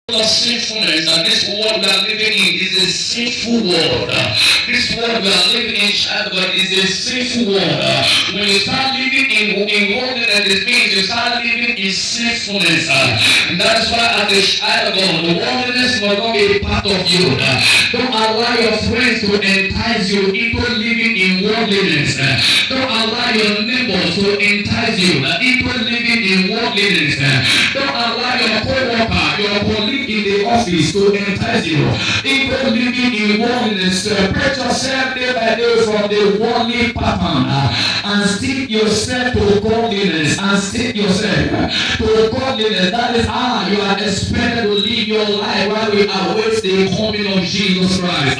of sinfulness, and this world we are living in is a sinful world. This world we are living in, child God, is a sinful world. When you start living in worldliness, it means you start living in sinfulness. And that's why as a child of God, the worldliness must not be a part of you. Don't allow your friends to entice you into living in worldliness. Don't allow your neighbors to entice you into living in worldliness. Don't allow your co-worker, your colleague in the office to entice you into living in worldliness. Separate yourself day by day from the worldly pattern and stick yourself to godliness. And stick yourself to godliness. That is how you are expected to live your life while we await the coming of Jesus Christ.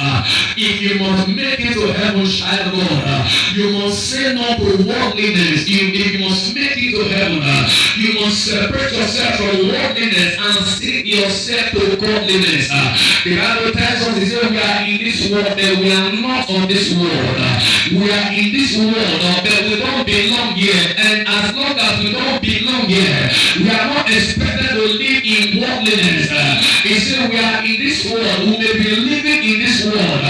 If you must make it to heaven, child of God, you must say no to worldliness. If you must make it to heaven, you must separate yourself from worldliness and stick yourself to godliness. The Bible tells us that we are in this world, but we are not of this world. We are in this world, but we don't belong here. And as long as we don't belong here, we are not expected to live in worldliness. He said we are in this world. We may be living in this world,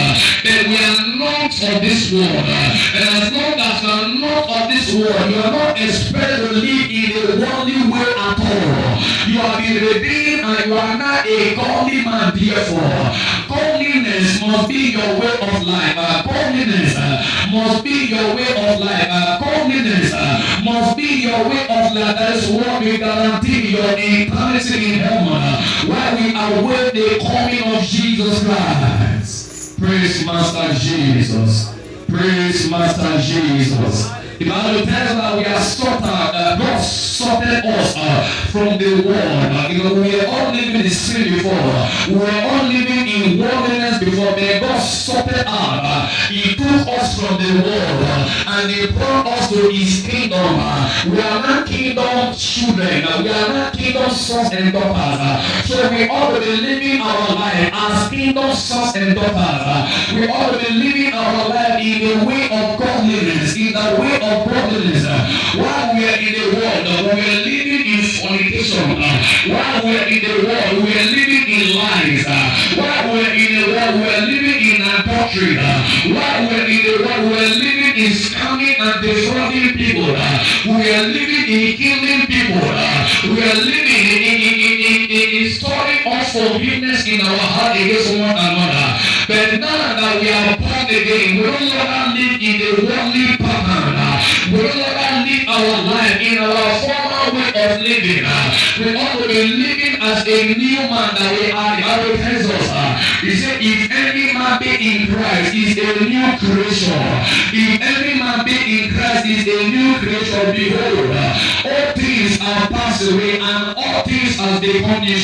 but we are not of this world. And as long as you are not of this world, you are not expected to live in a worldly way at all. You have been redeemed and you are not a godly man. Therefore, godliness must be your way of life. Godliness must be your way of life. Godliness must be your way of life. That is what we guarantee your eternity in heaven while we await the coming of Jesus Christ. Praise Master Jesus. Praise Master Jesus. The Bible tells us that we are sorted, God sorted us from the world. We were all living in sin before. We were all living in worldliness before. But God sorted out. He took us from the world and He brought us to His kingdom. We are not kingdom children. We are not kingdom sons and daughters. So we ought to be living our life as kingdom sons and daughters. We ought to be living our life in the way of godliness, in the way of godliness. While we are in the world, we are living in fornication. While we are in the world, we are living in lies. While we are in the world, we are living in adultery. While we are in the world, we are living in scamming and defrauding people. We are living in killing people. We are living in storing unforgiveness in our heart against one another. But now that we are born again, we no longer live in the worldly pattern. We no longer live our life in our former way of living. We ought to be living as a new man that we are. The Bible tells us, He said, if any man be in Christ, is a new creation. If any man be in Christ, is a new creation. Behold, all things are passed away, and all things have become new.